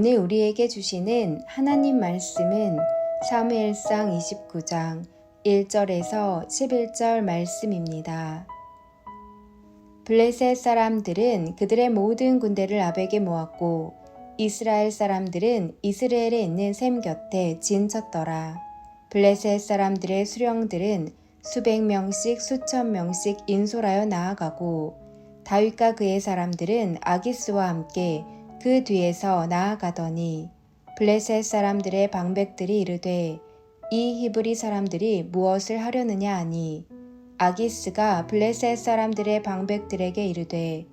오늘 우리에게 주시는 하나님 말씀은 사무엘상 29장 1절에서 11절 말씀입니다. 블레셋 사람들은 그들의 모든 군대를 아벡에 모았고 이스라엘 사람들은 이스라엘에 있는 셈 곁에 진쳤더라. 블레셋 사람들의 수령들은 수백 명씩 수천 명씩 인솔하여 나아가고 다윗과 그의 사람들은 아기스와 함께 그 뒤에서 나아가더니 블레셋 사람들의 방백들이 이르되 이 히브리 사람들이 무엇을 하려느냐 하니 아기스가 블레셋 사람들의 방백들에게 이르되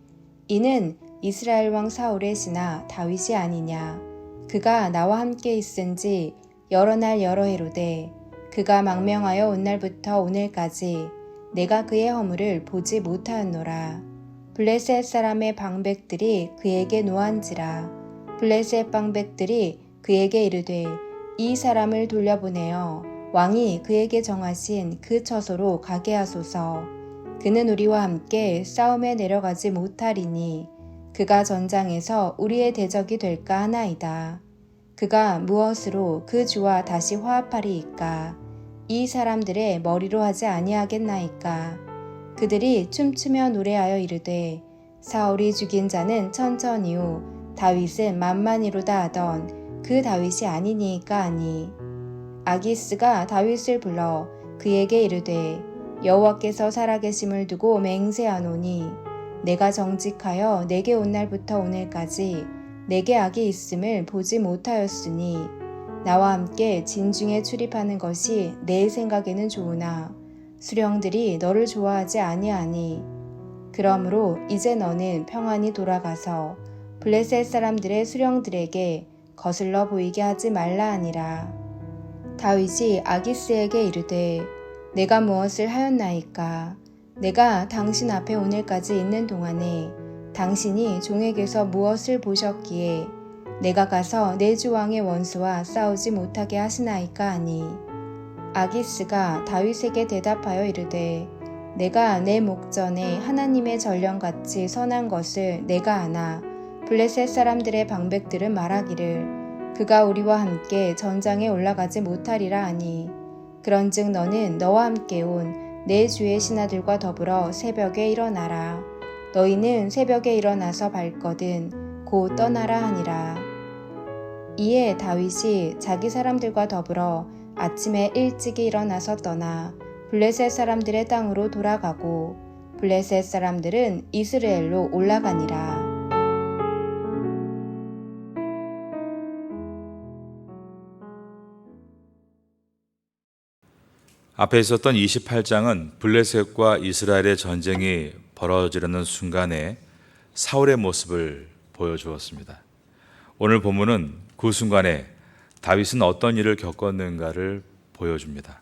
이는 이스라엘 왕 사울의 신하 다윗이 아니냐. 그가 나와 함께 있은지 여러 날 여러 해로되 그가 망명하여 온 날부터 오늘까지 내가 그의 허물을 보지 못하였노라. 블레셋 사람의 방백들이 그에게 노한지라. 블레셋 방백들이 그에게 이르되 이 사람을 돌려보내어 왕이 그에게 정하신 그 처소로 가게 하소서. 그는 우리와 함께 싸움에 내려가지 못하리니 그가 전장에서 우리의 대적이 될까 하나이다. 그가 무엇으로 그 주와 다시 화합하리이까? 이 사람들의 머리로 하지 아니하겠나이까? 그들이 춤추며 노래하여 이르되 사울이 죽인 자는 천천히요 다윗은 만만히로다 하던 그 다윗이 아니니까 하니 아기스가 다윗을 불러 그에게 이르되 여호와께서 살아계심을 두고 맹세하노니 내가 정직하여 내게 온 날부터 오늘까지 내게 악이 있음을 보지 못하였으니 나와 함께 진중에 출입하는 것이 내 생각에는 좋으나 수령들이 너를 좋아하지 아니하니 그러므로 이제 너는 평안히 돌아가서 블레셋 사람들의 수령들에게 거슬러 보이게 하지 말라 하니라. 다윗이 아기스에게 이르되 내가 무엇을 하였나이까? 내가 당신 앞에 오늘까지 있는 동안에 당신이 종에게서 무엇을 보셨기에 내가 가서 내 주 왕의 원수와 싸우지 못하게 하시나이까 하니 아기스가 다윗에게 대답하여 이르되 내가 내 목전에 하나님의 전령같이 선한 것을 내가 아나 블레셋 사람들의 방백들은 말하기를 그가 우리와 함께 전장에 올라가지 못하리라 하니 그런즉 너는 너와 함께 온 내 주의 신하들과 더불어 새벽에 일어나라. 너희는 새벽에 일어나서 밝거든 곧 떠나라 하니라. 이에 다윗이 자기 사람들과 더불어 아침에 일찍이 일어나서 떠나 블레셋 사람들의 땅으로 돌아가고 블레셋 사람들은 이스라엘로 올라가니라. 앞에 있었던 28장은 블레셋과 이스라엘의 전쟁이 벌어지려는 순간에 사울의 모습을 보여주었습니다. 오늘 본문은 그 순간에 다윗은 어떤 일을 겪었는가를 보여줍니다.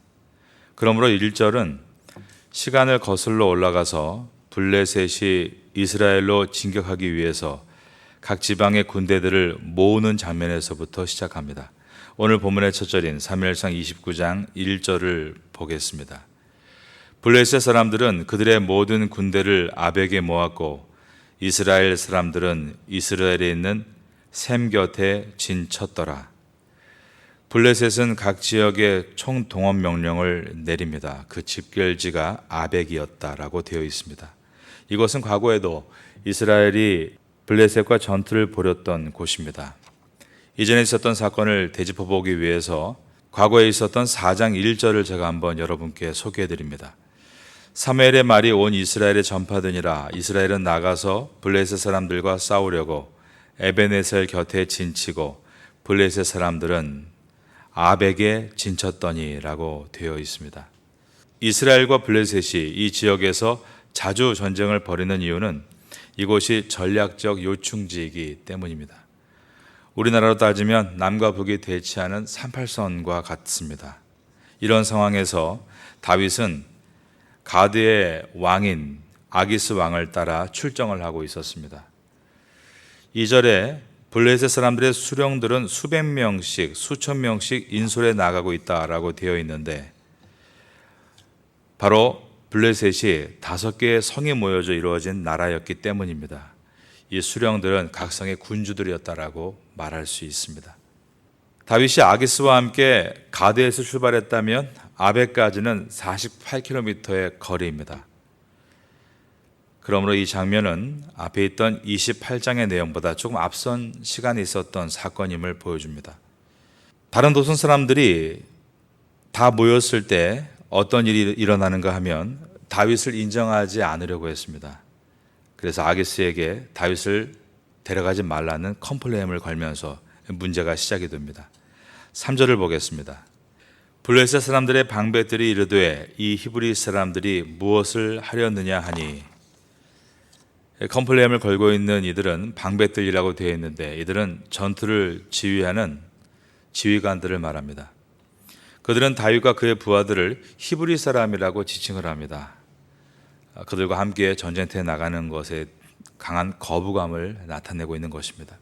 그러므로 1절은 시간을 거슬러 올라가서 블레셋이 이스라엘로 진격하기 위해서 각 지방의 군대들을 모으는 장면에서부터 시작합니다. 오늘 본문의 첫 절인 사무엘상 29장 1절을 보겠습니다. 블레셋 사람들은 그들의 모든 군대를 아벡에 모았고 이스라엘 사람들은 이스라엘에 있는 셈 곁에 진쳤더라. 블레셋은 각 지역에 총동원 명령을 내립니다. 그 집결지가 아벡이었다라고 되어 있습니다. 이것은 과거에도 이스라엘이 블레셋과 전투를 벌였던 곳입니다. 이전에 있었던 사건을 되짚어 보기 위해서 과거에 있었던 4장 1절을 제가 한번 여러분께 소개해 드립니다. 사무엘의 말이 온 이스라엘에 전파되니라. 이스라엘은 나가서 블레셋 사람들과 싸우려고 에베네셀 곁에 진치고 블레셋 사람들은 아벡에 진쳤더니라고 되어 있습니다. 이스라엘과 블레셋이 이 지역에서 자주 전쟁을 벌이는 이유는 이곳이 전략적 요충지이기 때문입니다. 우리나라로 따지면 남과 북이 대치하는 38선과 같습니다. 이런 상황에서 다윗은 가드의 왕인 아기스 왕을 따라 출정을 하고 있었습니다. 2절에 블레셋 사람들의 수령들은 수백 명씩 수천 명씩 인솔에 나가고 있다라고 되어 있는데 바로 블레셋이 5개의 성이 모여져 이루어진 나라였기 때문입니다. 이 수령들은 각성의 군주들이었다라고 말할 수 있습니다. 다윗이 아기스와 함께 가드에서 출발했다면 아벡까지는 48km의 거리입니다. 그러므로 이 장면은 앞에 있던 28장의 내용보다 조금 앞선 시간에 있었던 사건임을 보여줍니다. 다른 도성 사람들이 다 모였을 때 어떤 일이 일어나는가 하면 다윗을 인정하지 않으려고 했습니다. 그래서 아기스에게 다윗을 데려가지 말라는 컴플레인을 걸면서 문제가 시작이 됩니다. 3절을 보겠습니다. 블레셋 사람들의 방백들이 이르되 이 히브리 사람들이 무엇을 하려느냐 하니, 컴플레인을 걸고 있는 이들은 방백들이라고 되어 있는데 이들은 전투를 지휘하는 지휘관들을 말합니다. 그들은 다윗과 그의 부하들을 히브리 사람이라고 지칭을 합니다. 그들과 함께 전쟁터에 나가는 것에 강한 거부감을 나타내고 있는 것입니다.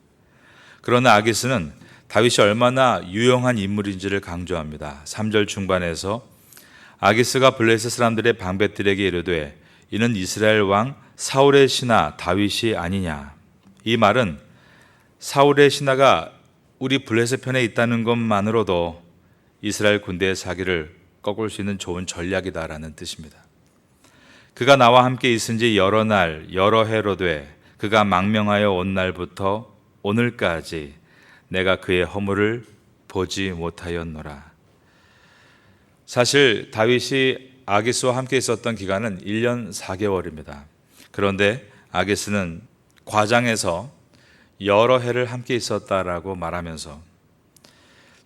그러나 아기스는 다윗이 얼마나 유용한 인물인지를 강조합니다. 3절 중반에서 아기스가 블레셋 사람들의 방백들에게 이르되 이는 이스라엘 왕 사울의 신하 다윗이 아니냐. 이 말은 사울의 신하가 우리 블레셋 편에 있다는 것만으로도 이스라엘 군대의 사기를 꺾을 수 있는 좋은 전략이다라는 뜻입니다. 그가 나와 함께 있은 지 여러 날 여러 해로 돼 그가 망명하여 온 날부터 오늘까지 내가 그의 허물을 보지 못하였노라. 사실 다윗이 아기스와 함께 있었던 기간은 1년 4개월입니다. 그런데 아기스는 과장해서 여러 해를 함께 있었다라고 말하면서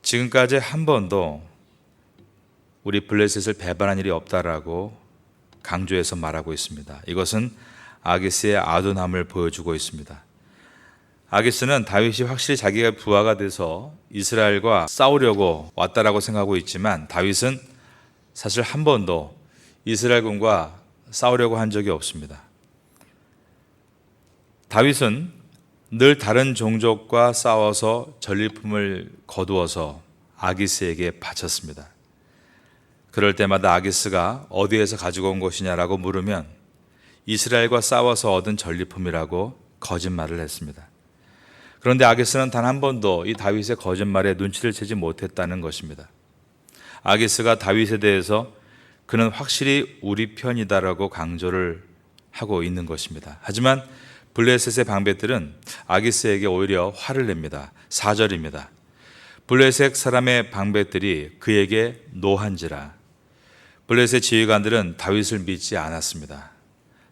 지금까지 한 번도 우리 블레셋을 배반한 일이 없다라고 강조해서 말하고 있습니다. 이것은 아기스의 아둔함을 보여주고 있습니다. 아기스는 다윗이 확실히 자기가 부하가 돼서 이스라엘과 싸우려고 왔다라고 생각하고 있지만 다윗은 사실 한 번도 이스라엘군과 싸우려고 한 적이 없습니다. 다윗은 늘 다른 종족과 싸워서 전리품을 거두어서 아기스에게 바쳤습니다. 그럴 때마다 아기스가 어디에서 가지고 온 것이냐라고 물으면 이스라엘과 싸워서 얻은 전리품이라고 거짓말을 했습니다. 그런데 아기스는 단 한 번도 이 다윗의 거짓말에 눈치를 채지 못했다는 것입니다. 아기스가 다윗에 대해서 그는 확실히 우리 편이다라고 강조를 하고 있는 것입니다. 하지만 블레셋의 방백들은 아기스에게 오히려 화를 냅니다. 4절입니다. 블레셋 사람의 방백들이 그에게 노한지라. 블레셋 지휘관들은 다윗을 믿지 않았습니다.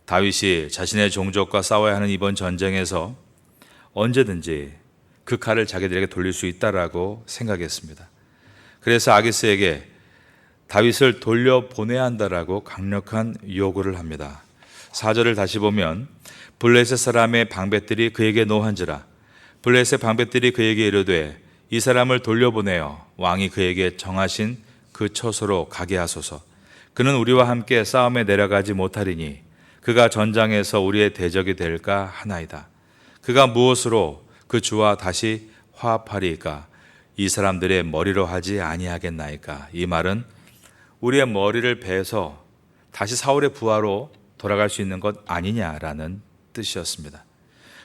다윗이 자신의 종족과 싸워야 하는 이번 전쟁에서 언제든지 그 칼을 자기들에게 돌릴 수 있다라고 생각했습니다. 그래서 아기스에게 다윗을 돌려보내야 한다라고 강력한 요구를 합니다. 4절을 다시 보면 블레셋 사람의 방백들이 그에게 노한지라. 블레셋 방백들이 그에게 이르되 이 사람을 돌려보내어 왕이 그에게 정하신 그 처소로 가게 하소서. 그는 우리와 함께 싸움에 내려가지 못하리니 그가 전장에서 우리의 대적이 될까 하나이다. 그가 무엇으로 그 주와 다시 화합하리이까? 이 사람들의 머리로 하지 아니하겠나이까? 이 말은 우리의 머리를 베서 다시 사울의 부하로 돌아갈 수 있는 것 아니냐라는 뜻이었습니다.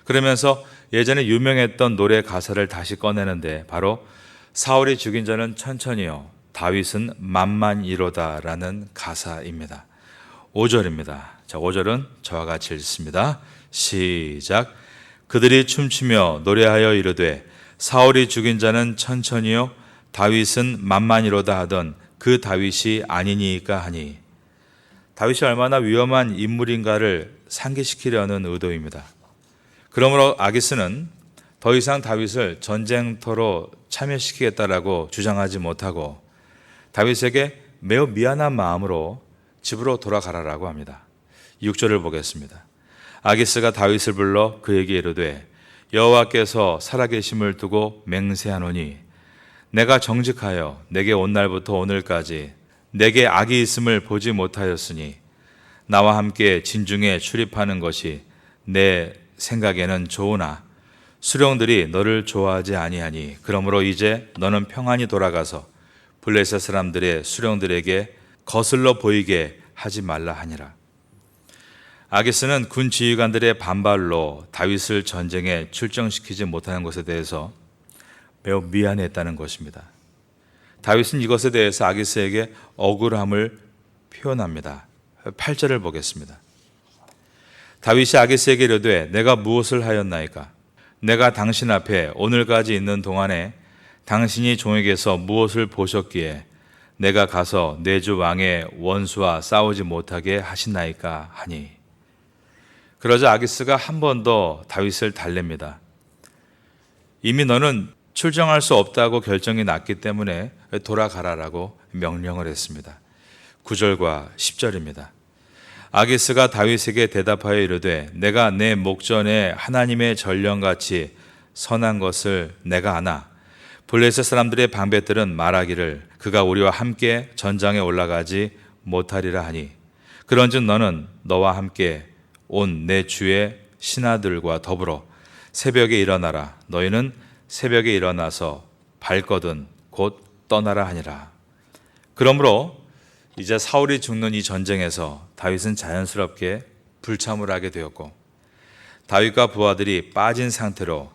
그러면서 예전에 유명했던 노래 가사를 다시 꺼내는데 바로 사울이 죽인 자는 천천히요 다윗은 만만이로다라는 가사입니다. 5절입니다. 자, 5절은 저와 같이 읽습니다. 시작. 그들이 춤추며 노래하여 이르되 사울이 죽인 자는 천천히요 다윗은 만만이로다 하던 그 다윗이 아니니까 하니. 다윗이 얼마나 위험한 인물인가를 상기시키려는 의도입니다. 그러므로 아기스는 더 이상 다윗을 전쟁터로 참여시키겠다라고 주장하지 못하고 다윗에게 매우 미안한 마음으로 집으로 돌아가라라고 합니다. 6절을 보겠습니다. 아기스가 다윗을 불러 그에게 이르되 여호와께서 살아계심을 두고 맹세하노니 내가 정직하여 내게 온 날부터 오늘까지 내게 악이 있음을 보지 못하였으니 나와 함께 진중에 출입하는 것이 내 생각에는 좋으나 수령들이 너를 좋아하지 아니하니 그러므로 이제 너는 평안히 돌아가서 블레셋 사람들의 수령들에게 거슬러 보이게 하지 말라 하니라. 아기스는 군 지휘관들의 반발로 다윗을 전쟁에 출정시키지 못하는 것에 대해서 매우 미안했다는 것입니다. 다윗은 이것에 대해서 아기스에게 억울함을 표현합니다. 8절을 보겠습니다. 다윗이 아기스에게 이르되 내가 무엇을 하였나이까? 내가 당신 앞에 오늘까지 있는 동안에 당신이 종에게서 무엇을 보셨기에 내가 가서 내 주 왕의 원수와 싸우지 못하게 하시나이까 하니. 그러자 아기스가 한 번 더 다윗을 달랩니다. 이미 너는 출정할 수 없다고 결정이 났기 때문에 돌아가라라고 명령을 했습니다. 9절과 10절입니다. 아기스가 다윗에게 대답하여 이르되 내가 내 목전에 하나님의 전령같이 선한 것을 내가 아나 블레셋 사람들의 방백들은 말하기를 그가 우리와 함께 전장에 올라가지 못하리라 하니 그런즉 너는 너와 함께 온 내 주의 신하들과 더불어 새벽에 일어나라. 너희는 새벽에 일어나서 발거든 곧 떠나라 하니라. 그러므로 이제 사울이 죽는 이 전쟁에서 다윗은 자연스럽게 불참을 하게 되었고 다윗과 부하들이 빠진 상태로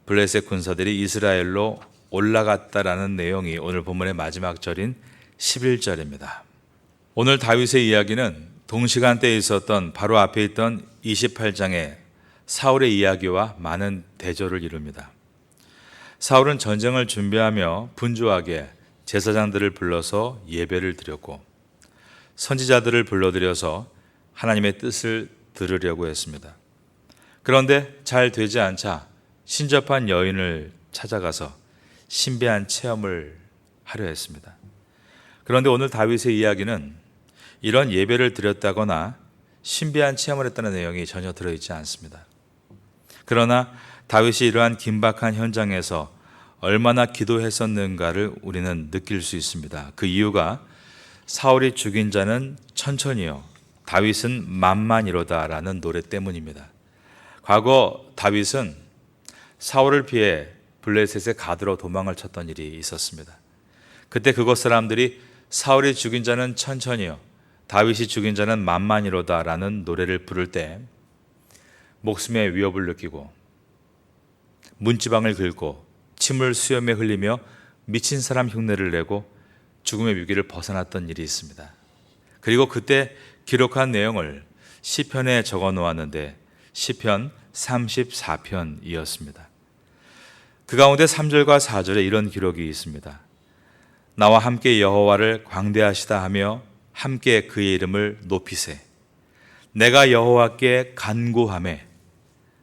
블레셋 군사들이 이스라엘로 올라갔다라는 내용이 오늘 본문의 마지막 절인 11절입니다. 오늘 다윗의 이야기는 동시간대에 있었던 바로 앞에 있던 28장의 사울의 이야기와 많은 대조를 이룹니다. 사울은 전쟁을 준비하며 분주하게 제사장들을 불러서 예배를 드렸고 선지자들을 불러들여서 하나님의 뜻을 들으려고 했습니다. 그런데 잘 되지 않자 신접한 여인을 찾아가서 신비한 체험을 하려 했습니다. 그런데 오늘 다윗의 이야기는 이런 예배를 드렸다거나 신비한 체험을 했다는 내용이 전혀 들어있지 않습니다. 그러나 다윗이 이러한 긴박한 현장에서 얼마나 기도했었는가를 우리는 느낄 수 있습니다. 그 이유가 사울이 죽인 자는 천천히요 다윗은 만만이로다라는 노래 때문입니다. 과거 다윗은 사울을 피해 블레셋의 가드로 도망을 쳤던 일이 있었습니다. 그때 그곳 사람들이 사울이 죽인 자는 천천히요 다윗이 죽인 자는 만만이로다라는 노래를 부를 때 목숨의 위협을 느끼고 문지방을 긁고 침을 수염에 흘리며 미친 사람 흉내를 내고 죽음의 위기를 벗어났던 일이 있습니다. 그리고 그때 기록한 내용을 시편에 적어 놓았는데 시편 34편이었습니다. 그 가운데 3절과 4절에 이런 기록이 있습니다. 나와 함께 여호와를 광대하시다 하며 함께 그의 이름을 높이세. 내가 여호와께 간구하매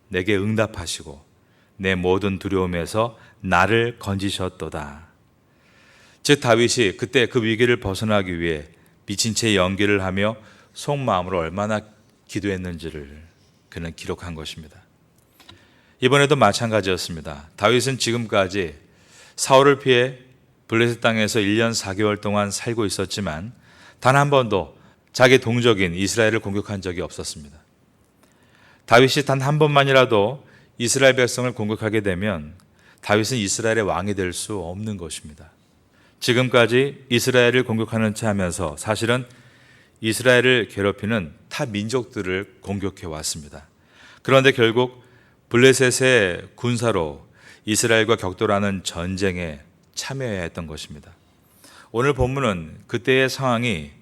내게 응답하시고 내 모든 두려움에서 나를 건지셨도다. 즉 다윗이 그때 그 위기를 벗어나기 위해 미친 채 연기를 하며 속마음으로 얼마나 기도했는지를 그는 기록한 것입니다. 이번에도 마찬가지였습니다. 다윗은 지금까지 사울을 피해 블레셋 땅에서 1년 4개월 동안 살고 있었지만 단 한 번도 자기 동족인 이스라엘을 공격한 적이 없었습니다. 다윗이 단 한 번만이라도 이스라엘 백성을 공격하게 되면 다윗은 이스라엘의 왕이 될 수 없는 것입니다. 지금까지 이스라엘을 공격하는 채 하면서 사실은 이스라엘을 괴롭히는 타 민족들을 공격해 왔습니다. 그런데 결국 블레셋의 군사로 이스라엘과 격돌하는 전쟁에 참여해야 했던 것입니다. 오늘 본문은 그때의 상황이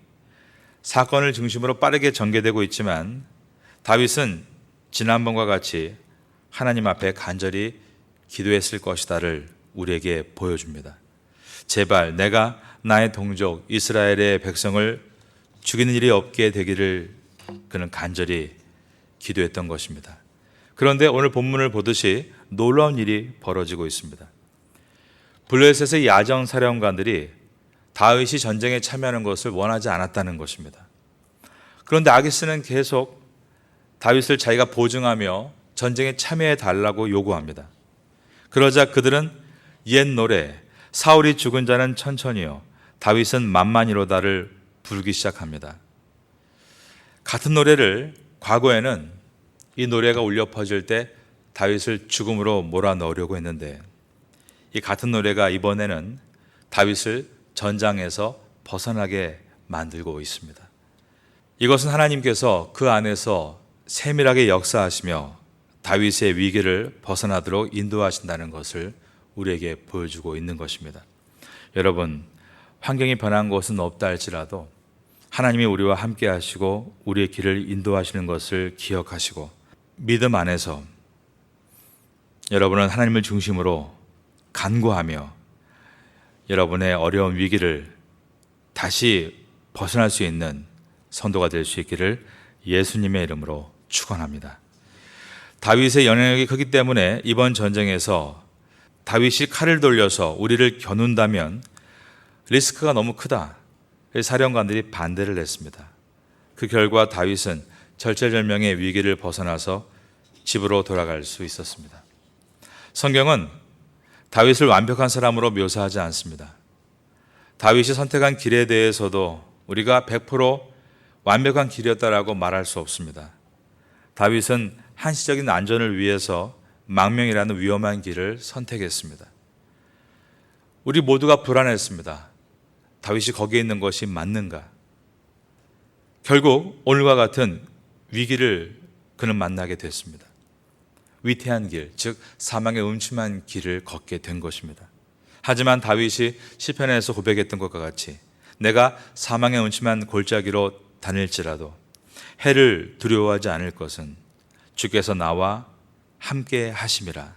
사건을 중심으로 빠르게 전개되고 있지만 다윗은 지난번과 같이 하나님 앞에 간절히 기도했을 것이다를 우리에게 보여줍니다. 제발 내가 나의 동족 이스라엘의 백성을 죽이는 일이 없게 되기를 그는 간절히 기도했던 것입니다. 그런데 오늘 본문을 보듯이 놀라운 일이 벌어지고 있습니다. 블레셋의 야전 사령관들이 다윗이 전쟁에 참여하는 것을 원하지 않았다는 것입니다. 그런데 아기스는 계속 다윗을 자기가 보증하며 전쟁에 참여해 달라고 요구합니다. 그러자 그들은 옛 노래 사울이 죽은 자는 천천히요 다윗은 만만이로다를 부르기 시작합니다. 같은 노래를 과거에는 이 노래가 울려 퍼질 때 다윗을 죽음으로 몰아넣으려고 했는데 이 같은 노래가 이번에는 다윗을 전장에서 벗어나게 만들고 있습니다. 이것은 하나님께서 그 안에서 세밀하게 역사하시며 다윗의 위기를 벗어나도록 인도하신다는 것을 우리에게 보여주고 있는 것입니다. 여러분, 환경이 변한 것은 없다 할지라도 하나님이 우리와 함께 하시고 우리의 길을 인도하시는 것을 기억하시고 믿음 안에서 여러분은 하나님을 중심으로 간구하며 여러분의 어려운 위기를 다시 벗어날 수 있는 성도가 될 수 있기를 예수님의 이름으로 축원합니다. 다윗의 영향력이 크기 때문에 이번 전쟁에서 다윗이 칼을 돌려서 우리를 겨눈다면 리스크가 너무 크다. 사령관들이 반대를 했습니다. 그 결과 다윗은 절체절명의 위기를 벗어나서 집으로 돌아갈 수 있었습니다. 성경은 다윗을 완벽한 사람으로 묘사하지 않습니다. 다윗이 선택한 길에 대해서도 우리가 100% 완벽한 길이었다라고 말할 수 없습니다. 다윗은 한시적인 안전을 위해서 망명이라는 위험한 길을 선택했습니다. 우리 모두가 불안했습니다. 다윗이 거기에 있는 것이 맞는가? 결국 오늘과 같은 위기를 그는 만나게 됐습니다. 위태한 길, 즉 사망의 음침한 길을 걷게 된 것입니다. 하지만 다윗이 시편에서 고백했던 것과 같이 내가 사망의 음침한 골짜기로 다닐지라도 해를 두려워하지 않을 것은 주께서 나와 함께 하심이라.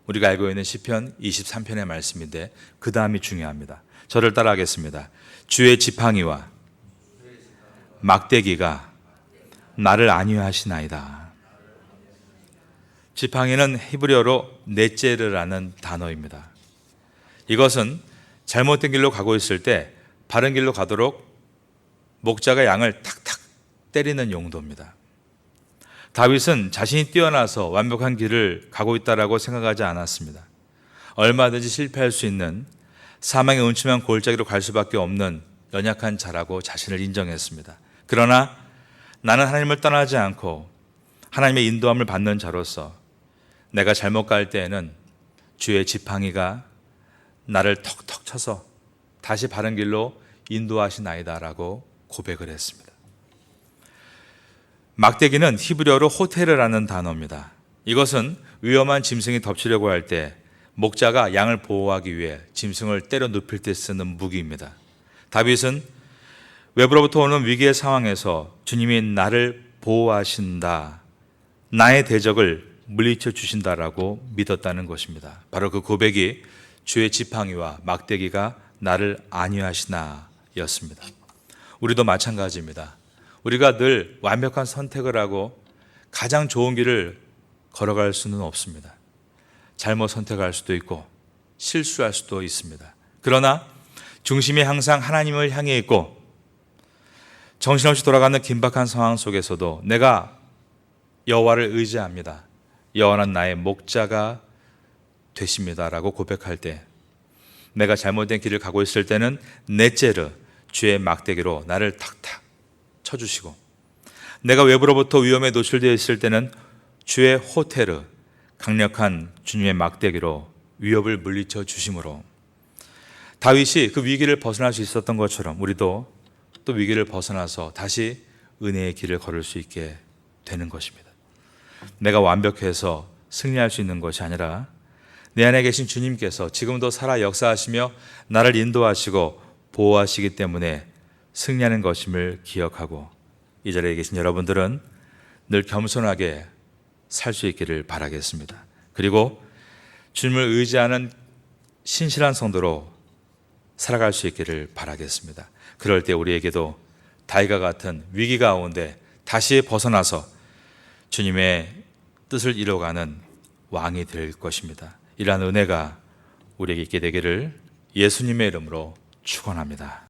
우리가 알고 있는 시편 23편의 말씀인데 그 다음이 중요합니다. 저를 따라하겠습니다. 주의 지팡이와 막대기가 나를 안위하시나이다. 지팡이는 히브리어로 넷제르라는 단어입니다. 이것은 잘못된 길로 가고 있을 때 바른 길로 가도록 목자가 양을 탁탁 때리는 용도입니다. 다윗은 자신이 뛰어나서 완벽한 길을 가고 있다라고 생각하지 않았습니다. 얼마든지 실패할 수 있는 사망의 음침한 골짜기로 갈 수밖에 없는 연약한 자라고 자신을 인정했습니다. 그러나 나는 하나님을 떠나지 않고 하나님의 인도함을 받는 자로서 내가 잘못 갈 때에는 주의 지팡이가 나를 턱턱 쳐서 다시 바른 길로 인도하시나이다라고 고백을 했습니다. 막대기는 히브리어로 호테르라는 단어입니다. 이것은 위험한 짐승이 덮치려고 할 때 목자가 양을 보호하기 위해 짐승을 때려 눕힐 때 쓰는 무기입니다. 다윗은 외부로부터 오는 위기의 상황에서 주님이 나를 보호하신다, 나의 대적을 물리쳐 주신다라고 믿었다는 것입니다. 바로 그 고백이 주의 지팡이와 막대기가 나를 안위하시나 였습니다. 우리도 마찬가지입니다. 우리가 늘 완벽한 선택을 하고 가장 좋은 길을 걸어갈 수는 없습니다. 잘못 선택할 수도 있고 실수할 수도 있습니다. 그러나 중심이 항상 하나님을 향해 있고 정신없이 돌아가는 긴박한 상황 속에서도 내가 여호와를 의지합니다. 여호와는 나의 목자가 되십니다라고 고백할 때 내가 잘못된 길을 가고 있을 때는 넷제르 주의 막대기로 나를 탁탁 쳐주시고 내가 외부로부터 위험에 노출되어 있을 때는 주의 호테르 강력한 주님의 막대기로 위협을 물리쳐 주심으로 다윗이 그 위기를 벗어날 수 있었던 것처럼 우리도 또 위기를 벗어나서 다시 은혜의 길을 걸을 수 있게 되는 것입니다. 내가 완벽해서 승리할 수 있는 것이 아니라 내 안에 계신 주님께서 지금도 살아 역사하시며 나를 인도하시고 보호하시기 때문에 승리하는 것임을 기억하고 이 자리에 계신 여러분들은 늘 겸손하게 살 수 있기를 바라겠습니다. 그리고 주님을 의지하는 신실한 성도로 살아갈 수 있기를 바라겠습니다. 그럴 때 우리에게도 다윗과 같은 위기 가운데 다시 벗어나서 주님의 뜻을 이뤄가는 왕이 될 것입니다. 이러한 은혜가 우리에게 있게 되기를 예수님의 이름으로 축원합니다.